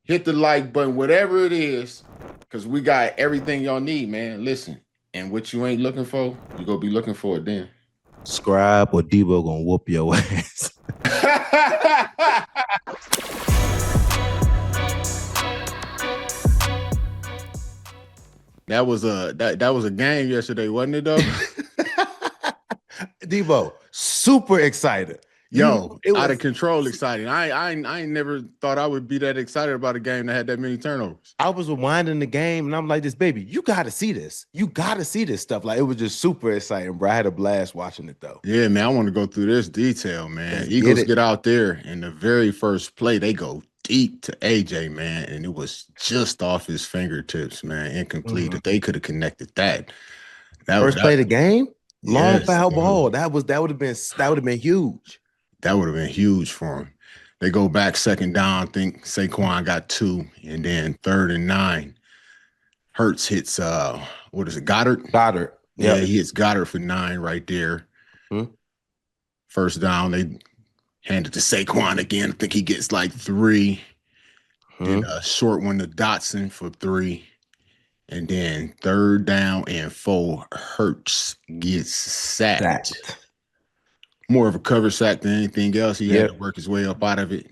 hit the like button, whatever it is, because we got everything y'all need, man. Listen, and what you ain't looking for, you gonna be looking for it then. Scribe or Deebo gonna whoop your ass. That was a game yesterday, wasn't it though? Deebo, super excited. Yo, out of control exciting. I ain't never thought I would be that excited about a game that had that many turnovers. I was rewinding the game and I'm like, this baby, you gotta see this. You gotta see this stuff. Like, it was just super exciting, bro. I had a blast watching it though. Yeah, man. I want to go through this detail, man. Let's Eagles get out there in the very first play. They go deep to AJ, man, and it was just off his fingertips, man. Incomplete. If they could have connected that. First play of the game? Long foul dude. ball. That would have been huge. That would have been huge for him. They go back second down. I think Saquon got 2, and then 3rd and 9. Hurts hits what is it, Goddard? Goddard. Yeah, he hits Goddard for 9 right there. First down, they hand it to Saquon again. I think he gets like 3. Then a short one to Dotson for 3. And then 3rd down and 4, Hurts gets sacked. More of a cover sack than anything else. He had to work his way up out of it.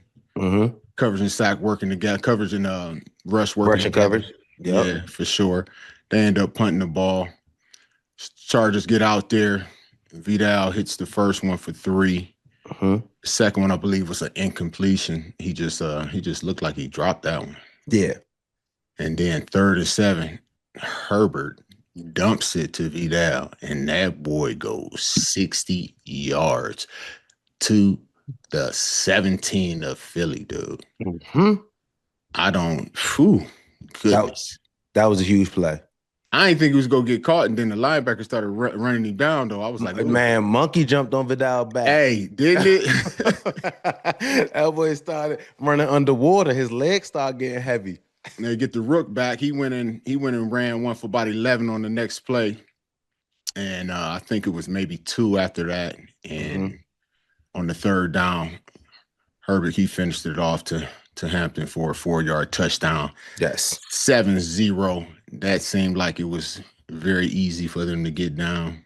Coverage and sack working together. Coverage and rush working together. Coverage. Yeah, for sure. They end up punting the ball. Chargers get out there. Vidal hits the first one for 3. The second one, I believe, was an incompletion. He just looked like he dropped that one. Yeah. And then 3rd and 7, Herbert dumps it to Vidal, and that boy goes 60 yards to the 17 of Philly, dude. I don't, goodness. That was a huge play. I didn't think he was going to get caught, and then the linebacker started running him down, though. I was like, man, Monkey jumped on Vidal back. Hey, didn't it? That boy started running underwater. His legs started getting heavy. They get the rook back. He went and ran one for about 11 on the next play. And I think it was maybe 2 after that. And on the 3rd down, Herbert, he finished it off to Hampton for a 4-yard touchdown. Yes. 7-0. That seemed like it was very easy for them to get down.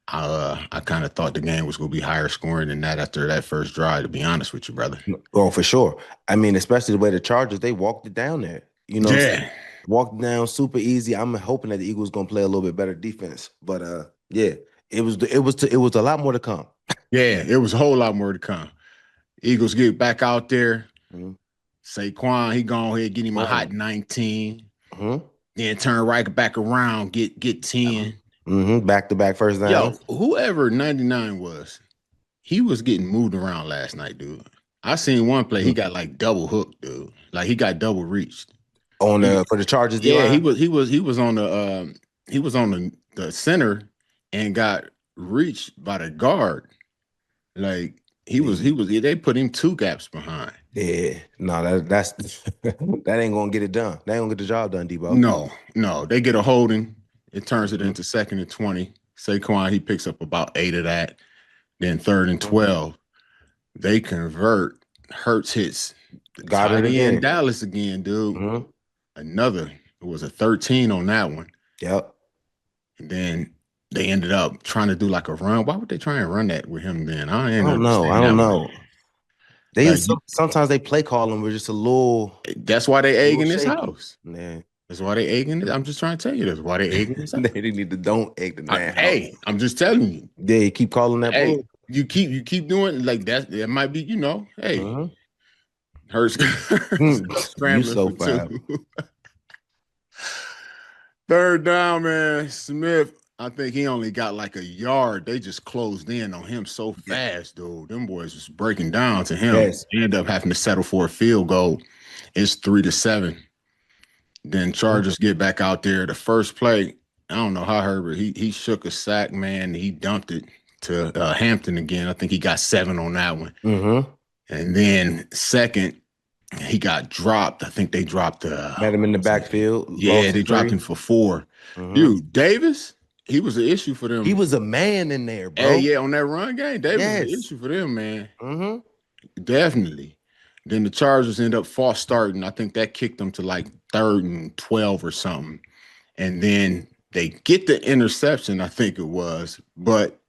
I kind of thought the game was going to be higher scoring than that after that first drive, to be honest with you, brother. Oh, for sure. I mean, especially the way the Chargers, they walked it down there. You know, walked it down super easy. I'm hoping that the Eagles going to play a little bit better defense. But yeah, it was a lot more to come. Yeah, it was a whole lot more to come. Eagles get back out there. Saquon, he go ahead, get him a hot 19. Then turn right back around, get 10. Back-to-back first down. Yo, whoever 99 was, he was getting moved around last night, dude. I seen one play, he got like double hooked, dude. Like he got double reached. For the Chargers. Yeah, he was on the center and got reached by the guard. Like they put him 2 gaps behind. Yeah, no, that's that ain't gonna get it done. They ain't gonna get the job done, Deebo. No, they get a holding. It turns it into 2nd and 20. Saquon, he picks up about 8 of that. Then 3rd and 12. They convert. Hurts hits. Got it again. In Dallas again, dude. Another. It was a 13 on that one. Yep. And then they ended up trying to do like a run. Why would they try and run that with him then? I don't know. Sometimes they play call him with just a little. That's why they egg in this house. Man. That's why they egging it. I'm just trying to tell you that's why they egging this. They need to don't egg the man. Hey, I'm just telling you. Yeah, you keep calling that. Hey, you keep doing like that. It might be, Hey, Hurts scrambling so for 2. 3rd down, man. Smith, I think he only got like a yard. They just closed in on him so fast, dude. Them boys was breaking down to him. Yes. They end up having to settle for a field goal. It's 3-7. Then Chargers get back out there. The first play, I don't know how Herbert, he shook a sack, man. He dumped it to Hampton again. I think he got 7 on that one. And then second, he got dropped. I think they dropped had him in the backfield. Yeah, they dropped him for 4. Dude, Davis, he was an issue for them. He was a man in there, bro. Hey, yeah, on that run game, Davis was an issue for them, man. Definitely. Then the Chargers end up false starting. I think that kicked them to like 3rd and 12 or something. And then they get the interception, I think it was, but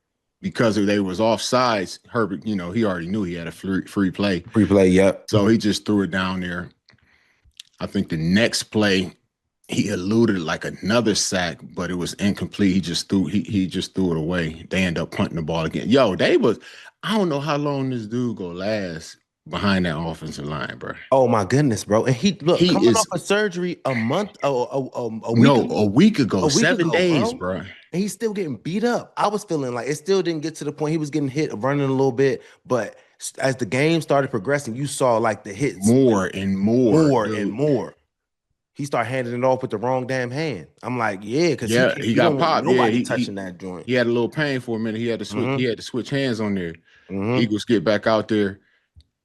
because they was offsides, Herbert, he already knew he had a free play. Free play, yep. So he just threw it down there. I think the next play, he eluded like another sack, but it was incomplete. He just threw it away. They end up punting the ball again. I don't know how long this dude gonna last behind that offensive line, bro. Oh my goodness, bro! And he coming off a surgery a week ago, 7 days, bro. And he's still getting beat up. I was feeling like it still didn't get to the point he was getting hit, running a little bit, but as the game started progressing, you saw like the hits more and more. He started handing it off with the wrong damn hand. I'm like, because he got popped. Nobody touching that joint. He had a little pain for a minute. He had to switch. He had to switch hands on there. Eagles get back out there.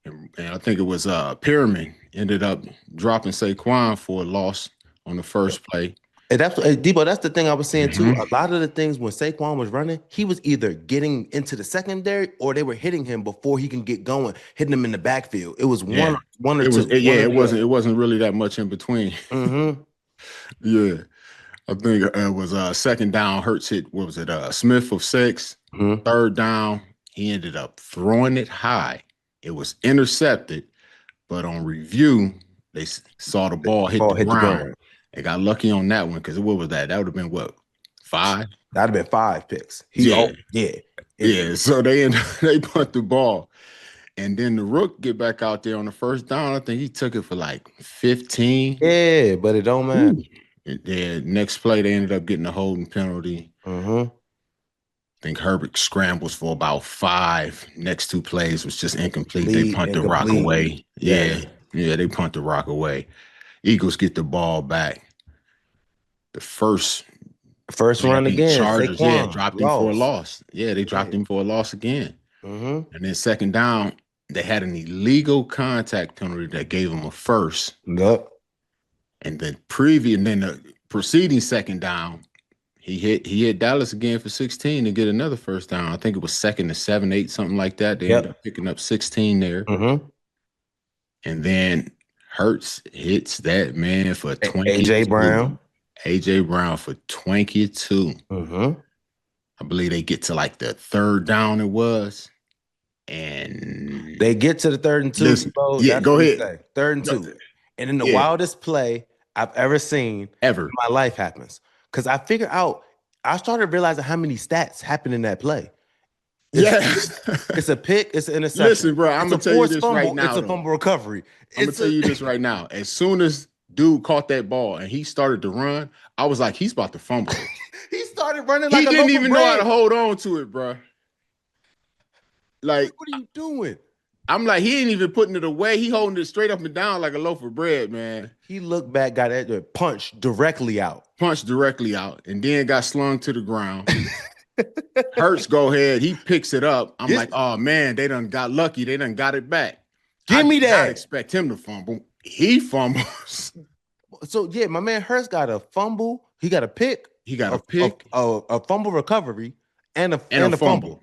And I think it was Pyramid ended up dropping Saquon for a loss on the first play. And Deebo, that's the thing I was saying too. A lot of the things when Saquon was running, he was either getting into the secondary or they were hitting him before he can get going, hitting him in the backfield. It was one or two. It wasn't really that much in between. Yeah. I think it was second down. Hurts hit, what was it? Smith of 6. 3rd down. He ended up throwing it high. It was intercepted, but on review, they saw the ball hit the ground. They got lucky on that one because what was that? That would have been what? 5? That'd have been 5 picks. So they punt the ball. And then the Rook get back out there on the first down. I think he took it for like 15. Yeah, but it don't matter. And then next play, they ended up getting a holding penalty. I think Herbert scrambles for about 5. Next 2 plays was just incomplete. They punt the rock away. Yeah, they punt the rock away. Eagles get the ball back. The first run again. Chargers, dropped him for a loss. Yeah, they dropped him for a loss again. And then second down, they had an illegal contact penalty that gave them a first. Yep. And then the preceding second down, he hit Dallas again for 16 to get another first down. I think it was 2nd and 7, 8, something like that. They ended up picking up 16 there. And then Hurts hits that man for 20. AJ Brown for 22. I believe they get to like the 3rd down it was. And they get to the 3rd and 2. Listen, go ahead. 3rd and 2. And then the wildest play I've ever seen in my life happens. Because I started realizing how many stats happen in that play. It's a pick, it's an interception. Listen, bro, I'm going to tell you this right now. It's a fumble recovery. I'm going to tell you this right now. As soon as dude caught that ball and he started to run, I was like, he's about to fumble. He started running like he didn't even know how to hold on to it, bro. Like, what are you doing? I'm like, he ain't even putting it away. He holding it straight up and down like a loaf of bread, man. He looked back, got that punched directly out, and then got slung to the ground. Hurts go ahead. He picks it up. I'm like, oh man, they done got lucky. They done got it back. Give me that. I expect him to fumble. He fumbles. So yeah, my man Hurts got a fumble. He got a pick. He got a pick, a fumble recovery, and a fumble.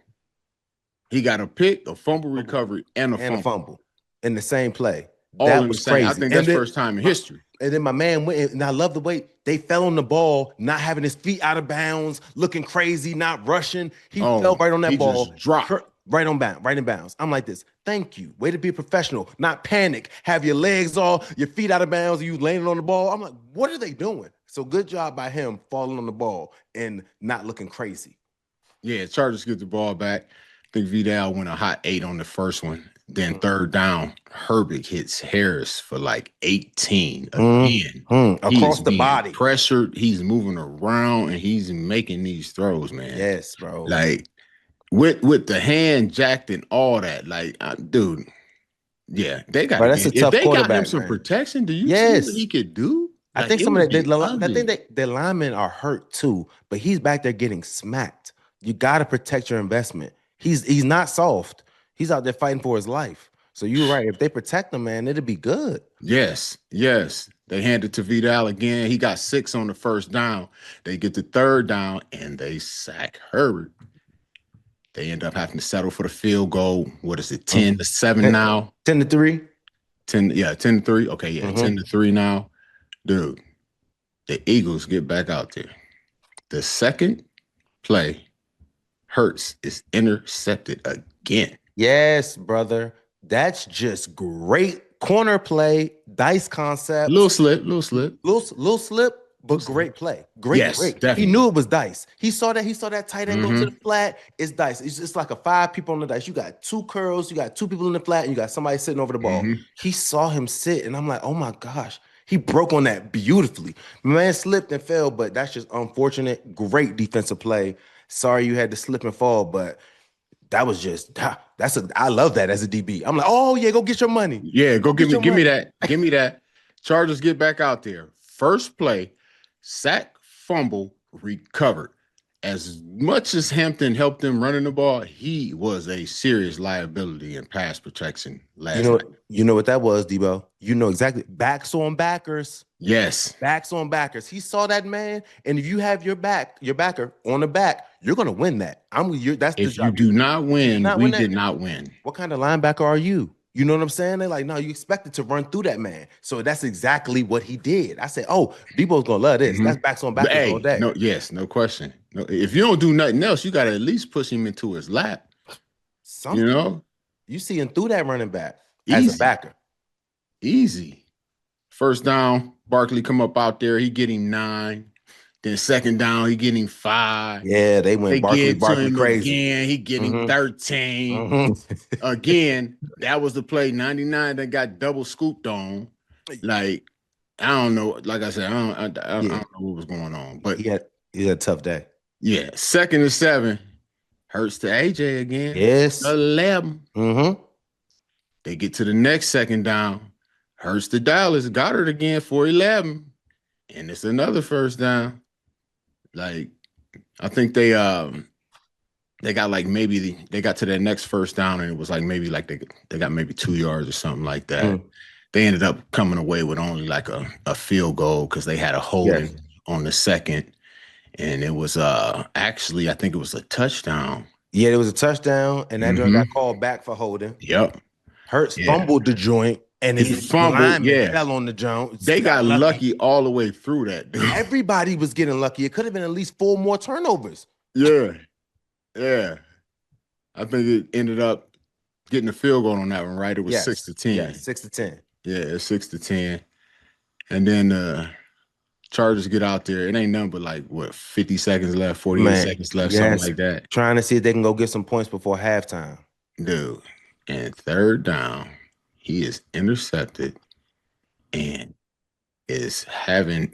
He got a pick, a fumble recovery, and a fumble in the same play. That was crazy. I think that's first time in history. And then my man went, and I love the way they fell on the ball, not having his feet out of bounds, looking crazy, not rushing. He fell right on that ball, just dropped right in bounds. I'm like this. Thank you. Way to be a professional, not panic. Have your legs all, your feet out of bounds, you landing on the ball. I'm like, what are they doing? So good job by him falling on the ball and not looking crazy. Yeah, Chargers get the ball back. I think Vidal went a hot 8 on the first one. Then 3rd down, Herbert hits Harris for like 18 again. Across the body. Pressured. He's moving around and he's making these throws, man. Yes, bro. Like with the hand jacked and all that. Like, dude, yeah, they got. That's a tough quarterback. If they got him some protection, do you see what he could do? I think some of that. I think their linemen are hurt too, but he's back there getting smacked. You got to protect your investment. He's not soft. He's out there fighting for his life. So you're right. If they protect him, man, it'll be good. Yes. They hand it to Vidal again. He got 6 on the first down. They get the 3rd down and they sack Herbert. They end up having to settle for the field goal. What is it? 10-7 now. 10-3. 10-3. Okay, yeah, 10-3 now. Dude, the Eagles get back out there. The second play, Hurts is intercepted again. Yes, brother. That's just great corner play, dice concepts. Little slip. Little slip, but great play. Great. He Definitely. knew it was dice. He saw that tight end go to the flat. It's dice. It's just like 5 people on the dice. You got 2 curls, you got 2 people in the flat, and you got somebody sitting over the ball. He saw him sit, and I'm like, oh my gosh. He broke on that beautifully. Man slipped and fell, but that's just unfortunate. Great defensive play. Sorry you had to slip and fall, but that was just I love that as a DB. I'm like, oh yeah, go get your money. Yeah, go give me that. Give me that. Chargers get back out there. First play, sack, fumble, recovered. As much as Hampton helped them running the ball, he was a serious liability in pass protection last night. You know what that was, Deebo? You know exactly. Backs on backers. Yes. Backs on backers. He saw that man, and if you have your backer on the back, you're gonna win that. If you do not win, we did not win. What kind of linebacker are you? You know what I'm saying? They're like, no, you expected to run through that man. So that's exactly what he did. I said, oh, Deebo's gonna love this. That's backs on backers all day. No question. No, if you don't do nothing else, you gotta at least push him into his lap. You know, you see him through that running back as a backer. Easy. First down, Barkley come up out there. He get him 9. Then second down, he get him 5. Yeah, they went Barkley crazy. Again, he get him 13. Again, that was the play. 99 that got double scooped on. Like, I don't know. Like I said, I don't know what was going on. But he had a tough day. Yeah, 2nd and 7. Hurts to AJ again. Yes. 11. They get to the next second down. Hurts to Dallas. Goddard again for 11. And it's another first down. Like, I think they got like they got to their next first down, and it was like maybe like they got maybe 2 yards or something like that. They ended up coming away with only like a field goal because they had a holding on the second. And it was actually, I think it was a touchdown. Yeah, it was a touchdown, and that got called back for holding. Yep. Hurts fumbled the joint, and his fumbled. Fell on the joint. They got lucky all the way through that, dude. Everybody was getting lucky. It could have been at least 4 more turnovers. Yeah. I think it ended up getting a field goal on that one, right? It was 6-10. Yeah, 6-10. Yeah, it's 6-10. And then Chargers get out there. It ain't nothing but like, 50 seconds left, 48 seconds left, something like that. Trying to see if they can go get some points before halftime. Dude, and third down, he is intercepted and is having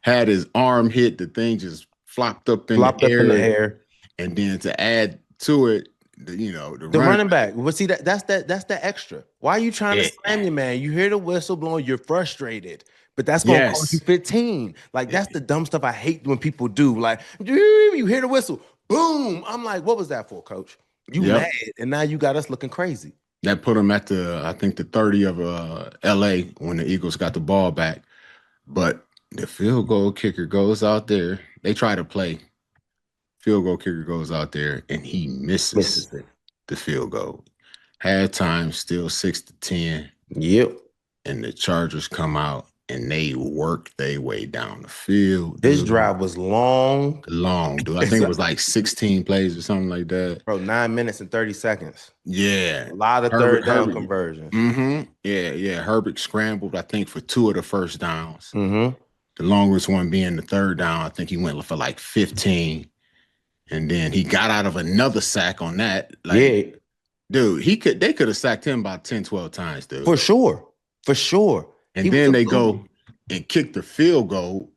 had his arm hit. The thing just flopped up in the air. And then to add to it, the running back. Well, see, that's the extra. Why are you trying to slam your man? You hear the whistle blowing, you're frustrated. But that's going to cost you 15. Like, that's the dumb stuff I hate when people do. Like, you hear the whistle, boom. I'm like, what was that for, coach? You mad, and now you got us looking crazy. That put them at I think the 30 of LA when the Eagles got the ball back. But the field goal kicker goes out there. They try to play. Field goal kicker goes out there, and he misses the field goal. Halftime, still 6-10. Yep. And the Chargers come out, and they worked their way down the field. This drive was long. Dude. I think it was like 16 plays or something like that. Bro, 9 minutes and 30 seconds. Yeah. A lot of third down conversions. Yeah. Herbert scrambled, I think, for 2 of the first downs. The longest one being the third down. I think he went for like 15. And then he got out of another sack on that. Like, dude, they could have sacked him about 10, 12 times, dude. For sure. And then they go and kick the field goal.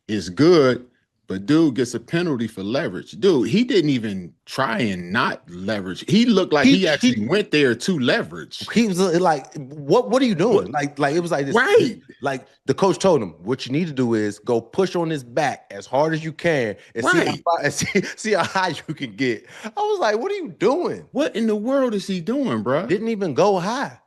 It's good, but dude gets a penalty for leverage. Dude, he didn't even try and not leverage. He looked like he actually went there to leverage. He was like, what are you doing? Like it was like this. Right. Like the coach told him, what you need to do is go push on his back as hard as you can and see how high you can get. I was like, what are you doing? What in the world is he doing, bro? Didn't even go high.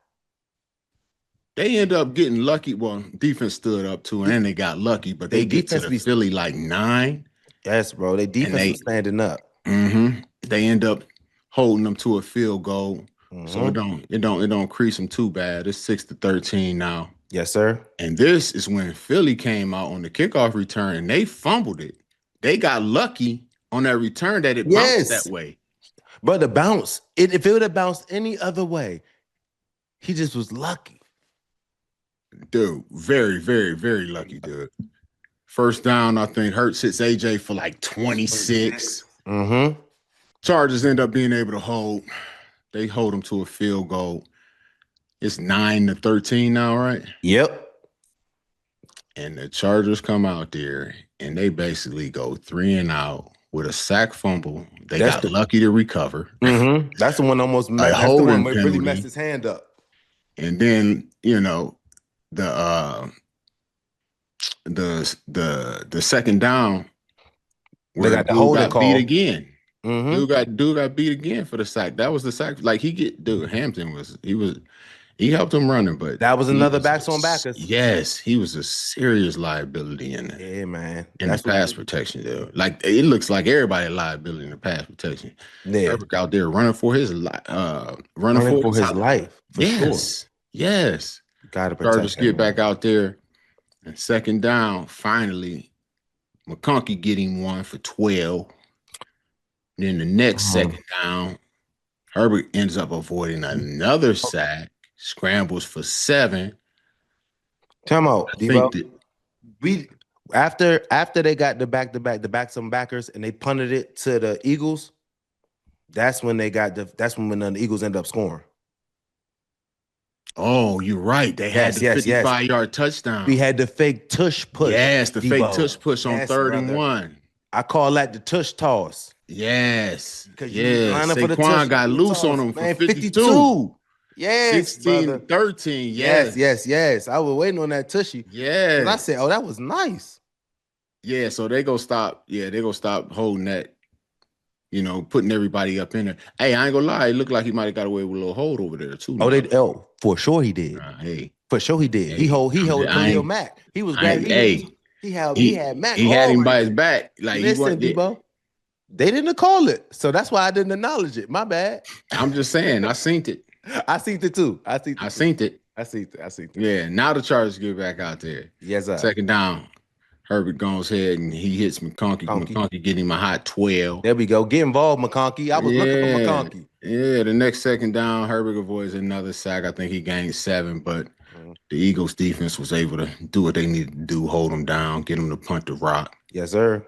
They end up getting lucky. Well, defense stood up too, and they got lucky, but they get to the Philly like 9. Yes, bro. They defense was standing up. They end up holding them to a field goal. So it don't crease them too bad. It's 6-13 now. Yes, sir. And this is when Philly came out on the kickoff return and they fumbled it. They got lucky on that return that it bounced that way. But the bounce, if it would have bounced any other way, he just was lucky. Dude, very, very, very lucky, dude. First down, I think Hurts hits AJ for like 26. Chargers end up being able to hold. They hold them to a field goal. It's 9-13 now, right? Yep. And the Chargers come out there and they basically go 3-and-out with a sack fumble. They got lucky to recover. That's the one almost that's the one where really messed his hand up. And then, the second down, they got the holding call. Beat again. Dude got beat again for the sack. That was the sack. Like Hampton he helped him running, but that was another backs on backers. Yes, he was a serious liability in that. Yeah, man. In the pass protection, dude. Like it looks like everybody liability in the pass protection. Yeah, Herbert out there running for his life. Running for his life. Yes. Gotta protect. Chargers get back out there, and second down. Finally, McConkey getting one for 12. And then the next second down, Herbert ends up avoiding another sack. Scrambles for 7. Come out, Deebo. After they got the backs on backers and they punted it to the Eagles, that's when the Eagles end up scoring. Oh, you're right. They had the 55-yard touchdown. We had the fake tush push. Yes, the fake tush push on 3rd-and-1. I call that the tush toss. Yes. Saquon got loose on him for 52. Yes, 16-13. Yes. I was waiting on that tushy. Yes. And I said, oh, that was nice. Yeah, so they go stop. Yeah, they go stop holding that, putting everybody up in there. Hey, I ain't gonna lie. It looked like he might have got away with a little hold over there, too. For sure he did. For sure he did. He held Khalil Mack. He was grabbing. He had Mack. He had him by his back. Like, listen, Deebo. They didn't call it. So that's why I didn't acknowledge it. My bad. I'm just saying, I seen it. I seen it too. I seen it. Yeah, now the Chargers get back out there. Yes, sir. Second down, Herbert goes ahead and he hits McConkey. McConkey getting him a hot 12. There we go. Get involved, McConkey. I was looking for McConkey. Yeah, the next second down, Herbert avoids another sack. I think he gained 7, but the Eagles defense was able to do what they needed to do, hold them down, get them to punt the rock. Yes, sir.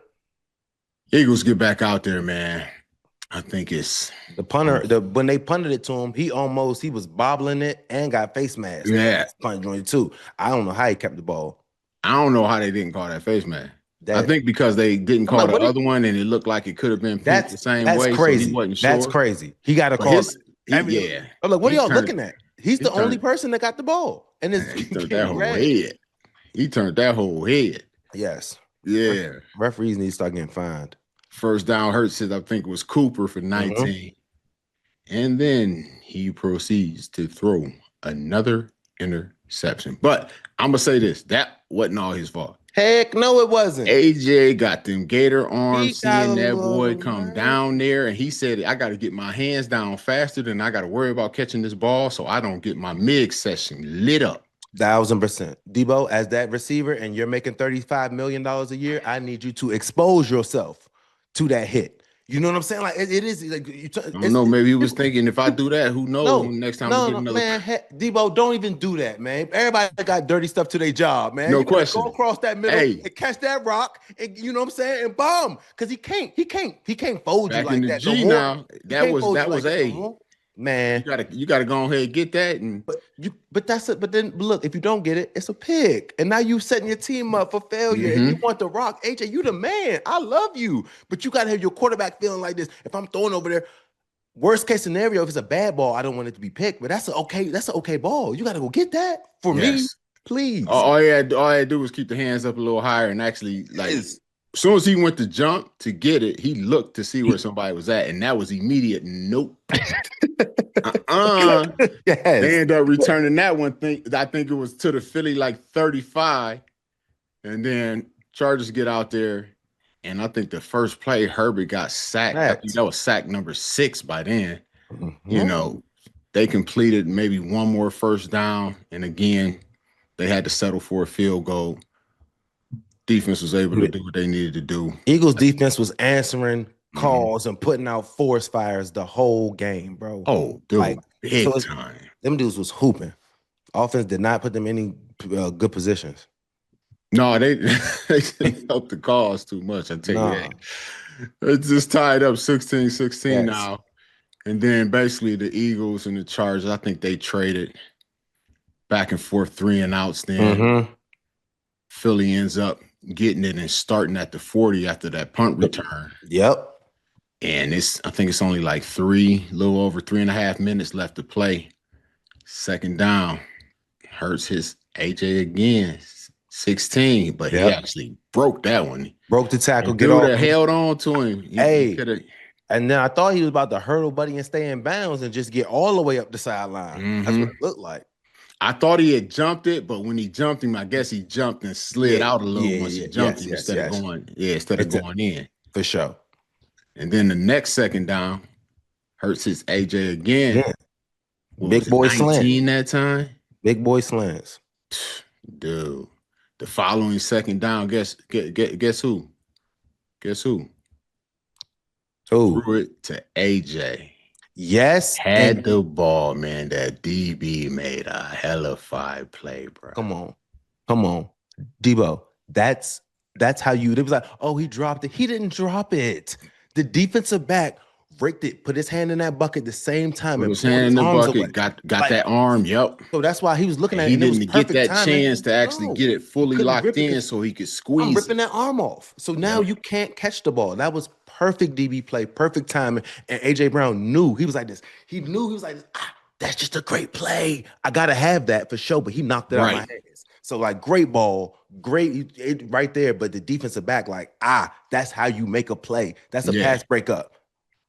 Eagles get back out there, man. I think it's the punter. When they punted it to him, he was bobbling it and got face mask. Yeah, punt joint too. I don't know how he kept the ball. I don't know how they didn't call that face mask. I think because they didn't call the other one, and it looked like it could have been the same way. That's crazy. So he wasn't sure. That's crazy. He got to call. Yeah. I'm like, what are y'all looking at? He's the only person that got the ball, and he turned that whole head. He turned that whole head. Yes. Yeah. Referees need to start getting fined. First down, Hurts says, I think it was Cooper for 19. And then he proceeds to throw another interception. But I'm going to say this. That wasn't all his fault. Heck no, it wasn't. AJ got them gator arms, seeing that boy come down there. And he said, I got to get my hands down faster than I got to worry about catching this ball so I don't get my mid session lit up. 1,000%. Deebo, as that receiver and you're making $35 million a year, I need you to expose yourself to that hit. You know what I'm saying? Like it is like I don't know. Maybe he was thinking if I do that, who knows? Next time we get another. Man, Deebo, don't even do that, man. Everybody got dirty stuff to their job, man. No question. Go across that middle and catch that rock, and you know what I'm saying, and bomb. Because he can't fold you like that. G now, that was a. Man, you gotta go ahead and get that, and but then look, if you don't get it, it's a pig, and now you setting your team up for failure, and you want the rock. AJ, you the man. I love you, but you gotta have your quarterback feeling like this. If I'm throwing over there, worst case scenario, if it's a bad ball, I don't want it to be picked, but that's an okay ball. You gotta go get that for me, please. All you had to do was keep the hands up a little higher, and actually as soon as he went to jump to get it, he looked to see where somebody was at, and that was immediate. Nope. Yes. They end up returning that one thing. I think it was to the Philly like 35, and then Chargers get out there, and I think the first play Herbert got sacked. I think that was sack number 6 by then. You know, They completed maybe one more first down, and again, they had to settle for a field goal. Defense was able to do what they needed to do. Eagles defense was answering calls and putting out forest fires the whole game, bro. Oh, dude, big time. Them dudes was hooping. Offense did not put them in any good positions. No, they helped the cause too much. I tell you that. It's just tied up 16-16 now. And then basically the Eagles and the Chargers, I think they traded back and forth 3 and outs. Then Philly ends up getting it and starting at the 40 after that punt return. Yep. And I think it's only like a little over 3.5 minutes left to play. Second down. Hurts his AJ again. 16, but he actually broke that one. Broke the tackle. Get off. Held on to him. And then I thought he was about to hurdle Buddy and stay in bounds and just get all the way up the sideline. That's what it looked like. I thought he had jumped it, but when he jumped him, I guess he jumped and slid out a little once he jumped him instead of going in. For sure. And then the next second down, Hurts his AJ again. Yeah. Big boy slants. 19 that time. Big boy slants. Dude. The following second down, guess who? Guess who? Who? Threw it to AJ. Yes. Had the ball, man. That DB made a hella fine play, bro. Come on. Deebo, that's how it was like, oh, he dropped it. He didn't drop it. The defensive back raked it, put his hand in that bucket the same time. Put his hand in the bucket, got that arm, yep. So that's why he was looking at it. He didn't get that chance to actually get it fully locked in so he could squeeze. I'm ripping that arm off. So now you can't catch the ball. That was perfect DB play, perfect timing. And AJ Brown knew. He was like this. He knew he was like this. That's just a great play. I got to have that for sure. But he knocked it out of my hands. So like great ball, great right there. But the defensive back, that's how you make a play. That's a pass breakup.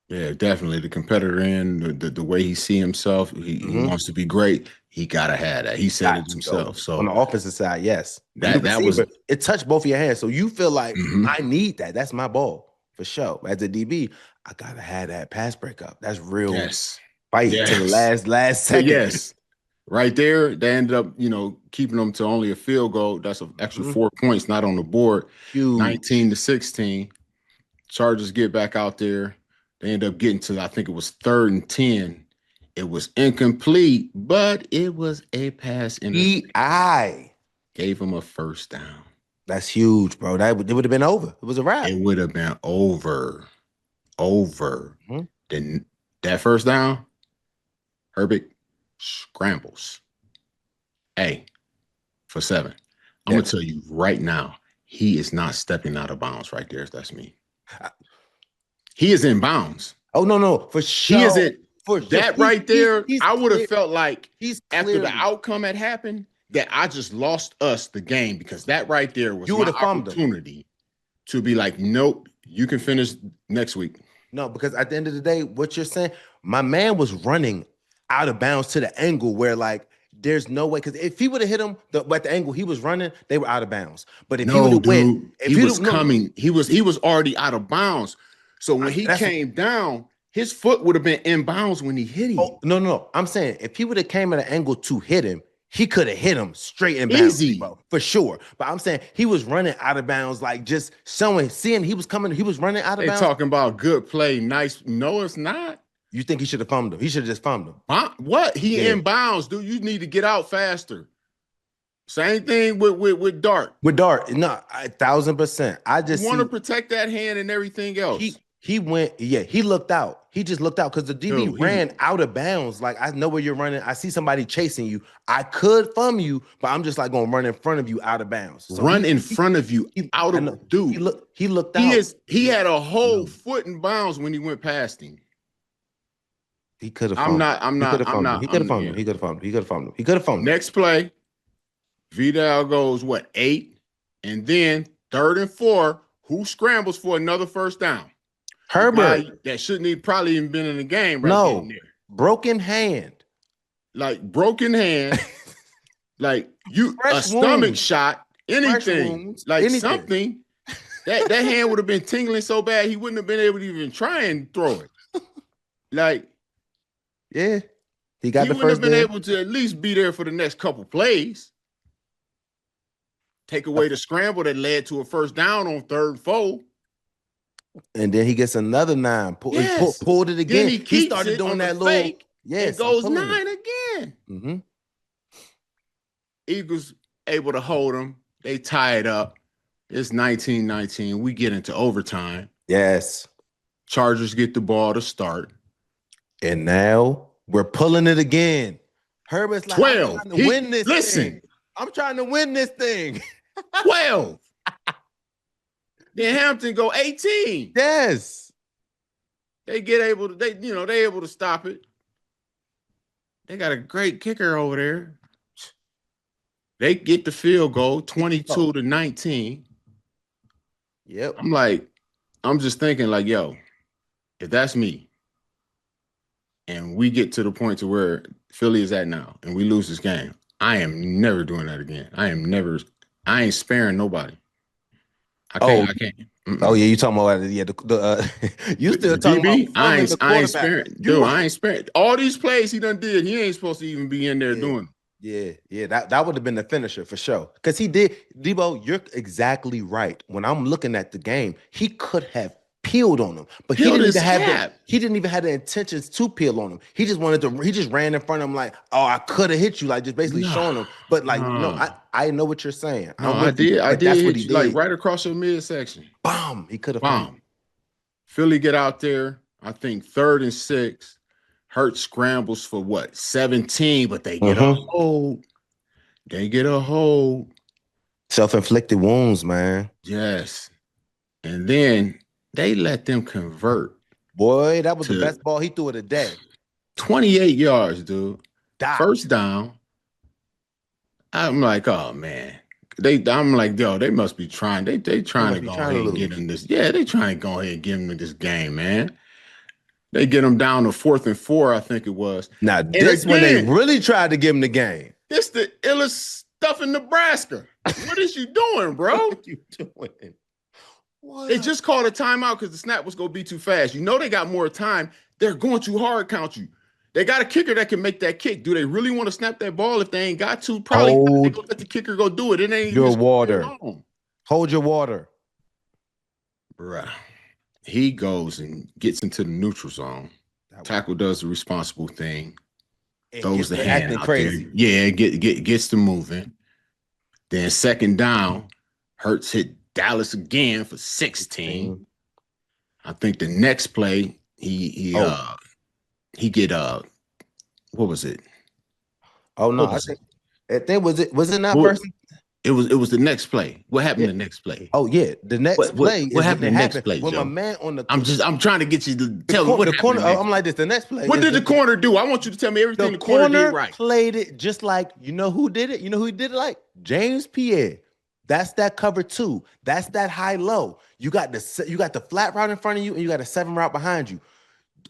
Yeah, definitely. The competitor in the way he see himself, he wants to be great. He gotta have that. He said it himself. So on the offensive side, yes, that was it touched both of your hands. So you feel like I need that. That's my ball for sure. As a DB, I gotta have that pass breakup. That's real fight to the last second. Yes, right there. They ended up, keeping them to only a field goal. That's an extra 4 points, not on the board. Huge. 19-16. Chargers get back out there. They end up getting to, I think it was 3rd and 10. It was incomplete, but it was a pass interference. Gave him a first down. That's huge, bro. It would have been over. It was a wrap. It would have been over. Then that first down, Herbert scrambles. For 7. I'm going to tell you right now, he is not stepping out of bounds right there, if that's me. He is in bounds. Oh, no, for sure. He isn't. For that right there, I would have felt like after the outcome had happened, that I just lost us the game, because that right there was my opportunity to be like, nope, you can finish next week. No, because at the end of the day, what you're saying, my man was running out of bounds to the angle where there's no way, because if he would have hit him at the angle he was running, they were out of bounds. But if he would have went, he was coming, he was already out of bounds. So when he came down, his foot would have been in bounds when he hit him. Oh, no. I'm saying if he would have came at an angle to hit him, he could have hit him straight in bounds, bro, for sure. But I'm saying he was running out of bounds, just seeing he was coming, he was running out of bounds. They talking about good play, nice. No, it's not. You think he should have fumbled him? He should have just fumbled him. What? He in bounds, dude. You need to get out faster. Same thing with Dart. With Dart, no, 1,000%. I just want to protect that hand and everything else. He went, he looked out. He just looked out because the DB ran out of bounds. I know where you're running. I see somebody chasing you. I could fumble you, but I'm just going to run in front of you out of bounds. So in front of you out of dude. He looked out. He had a whole foot in bounds when he went past him. He could have. He could have fumbled. Next play, Vidal goes 8, and then 3rd and 4. Who scrambles for another first down? Herbert. That shouldn't probably even been in the game. No, broken hand. Broken hand. A stomach shot. Anything. Anything. Something. That hand would have been tingling so bad he wouldn't have been able to even try and throw it. Yeah. He got He the wouldn't have first been down. able to at least be there for the next couple plays. Take away the scramble that led to a first down on 3rd and 4. And then he gets another 9. Yes. Pulled it Then again. he He keeps started it doing on the that little. fake and Yes, I'm goes pulling 9 it. again. Mm-hmm. Eagles able to hold them. They tie it up. It's 19-19. We get into overtime. Yes. Chargers get the ball to start. And now we're pulling it again. Herbert's like, 12. I'm trying to win this listen. thing. I'm trying to win this thing. 12. Then Hampton go 18. Yes. They able to stop it. They got a great kicker over there. They get the field goal, 22-19. Yep. I'm just thinking like, yo, if that's me, and we get to the point to where Philly is at now, and we lose this game, I am never doing that again. I ain't sparing nobody. I can't. Mm-mm. Oh yeah, you talking about you still talking DB? about funding the quarterback. I ain't sparing. Dude, I ain't sparing. All these plays he done did, he ain't supposed to even be in there doing them. Yeah, that would have been the finisher for sure. Because he did, Deebo, you're exactly right. When I'm looking at the game, he could have peeled on him, but he didn't even have the intentions to peel on him. He just ran in front of him like, oh, I could have hit you, like just basically showing him. But like, no, I know what you're saying. No, I did. I did. That's what he did. Like right across your midsection. Bomb. He could have. Bomb. Philly get out there. I think 3rd and 6. Hurts scrambles for what? 17, but they get a hold. They get a hold. Self-inflicted wounds, man. Yes. And then they let them convert. Boy, that was the best ball he threw of the day. 28 yards, dude. First down. I'm like, oh man. I'm like, yo, they must be trying. They trying to go ahead and get him this. Yeah, they trying to go ahead and give him this game, man. They get him down to 4th and 4, I think it was. Now, this when they really tried to give him the game. It's the illest stuff in Nebraska. What is you doing, bro? What are you doing? They just called a timeout because the snap was going to be too fast. You know they got more time. They're going too hard count you. They got a kicker that can make that kick. Do they really want to snap that ball if they ain't got to? Probably not. They're going to let the kicker go do it. It ain't your water. Hold your water. Bruh. He goes and gets into the neutral zone. Tackle does the responsible thing. Throws the hand out crazy. There. Yeah, gets to moving. Then 2nd down, Hurts hit Dallas again for 16. I think the next play, he get what was it? Oh no, I think was it not first? It was the next play. What happened the next play? Oh yeah, the next play. What happened the next play? When my man on the I'm trying to get you to tell me what the corner. I'm like this. The next play. What did the corner do? I want you to tell me everything the corner did right. Played it just like who did it. You know who he did it like? James Pierre. That's that cover 2. That's that high low. You got the flat route in front of you, and you got a 7 route behind you.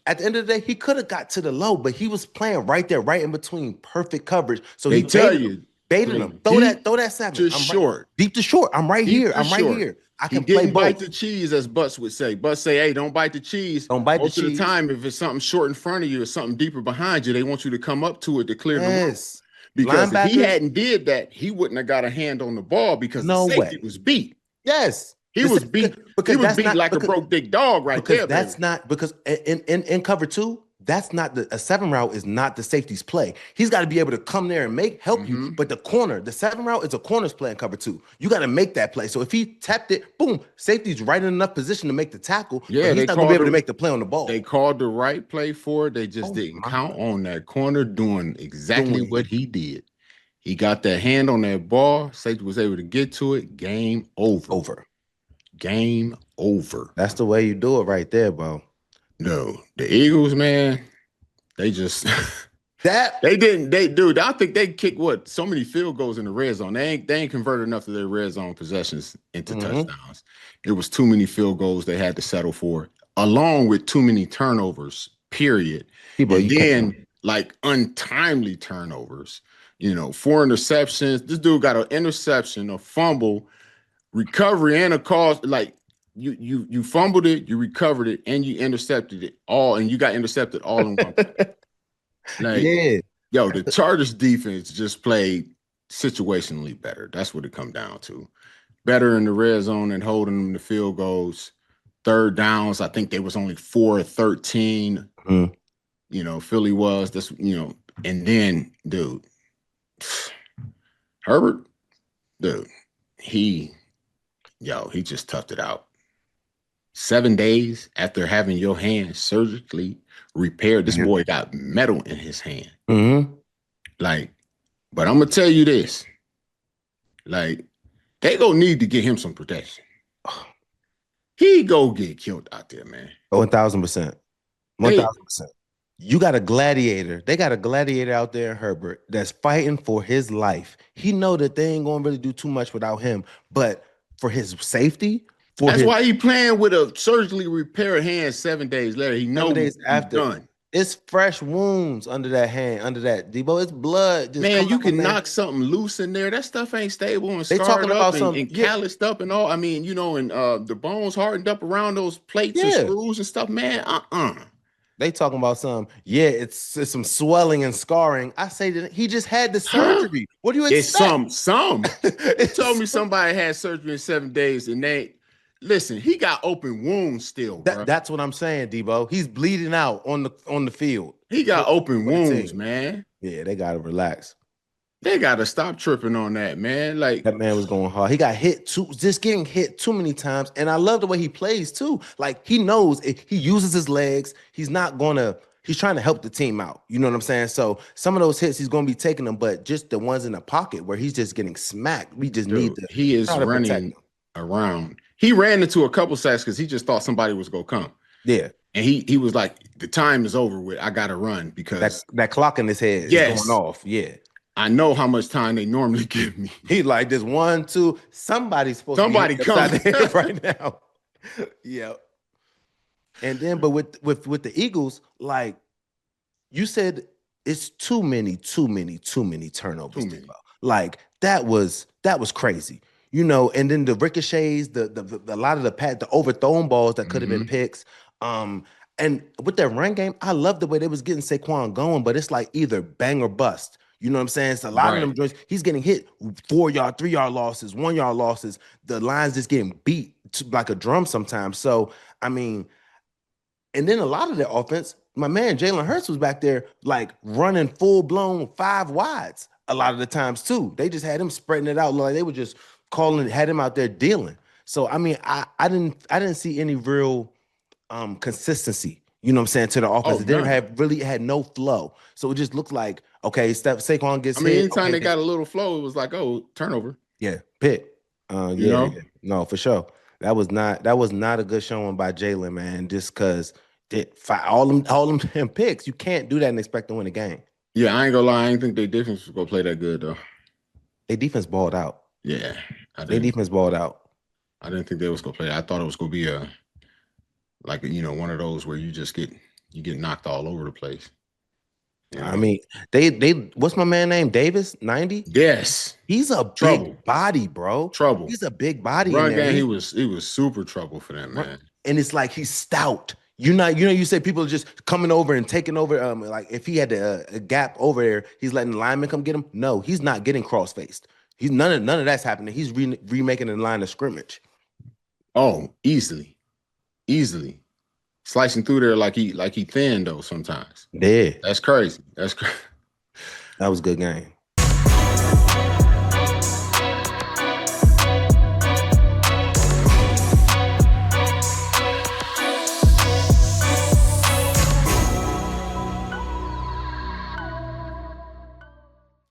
At the end of the day, he could have got to the low, but he was playing right there, right in between, perfect coverage. So they tell you. Baited him. Throw that 7. To short. Deep to short. I'm right here. I'm right here. I can play both. Bite the cheese, as Butts would say. Butts say, hey, don't bite the cheese. Don't bite Most the cheese. Most of the time, if it's something short in front of you or something deeper behind you, they want you to come up to it to clear them out. Because if he hadn't did that, he wouldn't have got a hand on the ball because the safety was beat. Yes. He was beat. He was beat like a broke big dog right there. That's not because in cover 2, that's not a 7 route is not the safety's play. He's got to be able to come there and help you. But the 7 route is a corner's play in cover 2. You got to make that play. So if he tapped it, boom, safety's right in enough position to make the tackle. Yeah, he's not gonna be able to make the play on the ball. They called the right play for it. They just didn't count on that corner doing exactly what he did. He got that hand on that ball. Safety was able to get to it. Game over. Game over. That's the way you do it right there, bro. No, the Eagles, man, they just dude, I think they kicked so many field goals in the red zone. They ain't converted enough of their red zone possessions into touchdowns. It was too many field goals they had to settle for, along with too many turnovers, period. And then like untimely turnovers. 4 interceptions. This dude got an interception, a fumble, recovery, and a cause. Like you fumbled it, you recovered it, and you intercepted it all, and you got intercepted all in one play. Like, Yeah. yo, the Chargers defense just played situationally better. That's what it come down to. Better in the red zone and holding them to field goals. Third downs, I think they was only 4-13. Mm-hmm. You know, Philly was this, and then, dude, Herbert, dude, he just toughed it out. 7 days after having your hand surgically repaired, this boy got metal in his hand. Mm-hmm. Like, but I'm gonna tell you this: like, they gonna need to get him some protection. He go get killed out there, man. 1,000%. 1,000%. You got a gladiator. They got a gladiator out there in Herbert that's fighting for his life. He know that they ain't gonna really do too much without him, but for his safety, that's why he playing with a surgically repaired hand 7 days later. He know 7 days after done. It's fresh wounds under that hand, under that Deebo. It's blood. Just man, you can knock something loose in there. That stuff ain't stable and scarred up and calloused up and all. I mean, and the bones hardened up around those plates and screws and stuff, man. They talking about it's some swelling and scarring. I say that he just had the surgery. What do you expect? It's some. They told me somebody had surgery in 7 days and listen, he got open wounds still, bro. That's what I'm saying, Deebo. He's bleeding out on the field. He got open wounds, man. Yeah, they gotta relax. They gotta stop tripping on that, man. Like, that man was going hard. He got hit just getting hit too many times. And I love the way he plays too. Like, he knows he uses his legs. He's trying to help the team out. You know what I'm saying? So some of those hits he's gonna be taking them, but just the ones in the pocket where he's just getting smacked. We just need to. He is running around. He ran into a couple sacks because he just thought somebody was gonna come. Yeah. And he was like, the time is over with. I gotta run because that clock in his head is going off. Yeah. I know how much time they normally give me. He like this 1, 2. Somebody come right now. Yeah. And then, but with the Eagles, like you said, it's too many turnovers. Like that was crazy. And then the ricochets, a lot of the overthrown balls that could have been picks. And with that run game, I love the way they was getting Saquon going, but it's like either bang or bust. You know what I'm saying? It's a lot of them joints. He's getting hit 4-yard, 3-yard losses, 1-yard losses. The line's just getting beat like a drum sometimes. So, I mean, and then a lot of their offense, my man Jalen Hurts was back there like running full-blown 5 wides a lot of the times too. They just had him spreading it out. Like they were just had him out there dealing. So, I mean, I didn't see any real consistency, you know what I'm saying, to the offense. It didn't had no flow. So it just looked like, okay, Saquon gets hit. Anytime they got a little flow, it was like, oh, turnover. Yeah, pick. No, for sure. That was not a good showing by Jalen, man. Just because all them picks, you can't do that and expect to win a game. Yeah, I ain't gonna lie. I didn't think their defense was gonna play that good though. Their defense balled out. Yeah, their defense balled out. I didn't think they was gonna play. I thought it was gonna be one of those where you get knocked all over the place. I mean, they what's my man name? Davis, 90? Yes. He's a big body, bro. Trouble. He's a big body. Run game, he was super trouble for them, man. And it's like he's stout. You say people are just coming over and taking over. Like if he had a gap over there, he's letting the lineman come get him. No, he's not getting cross-faced. He's none of that's happening. He's remaking the line of scrimmage. Oh, easily. Slicing through there like he thin though sometimes. Yeah. That's crazy. That was a good game.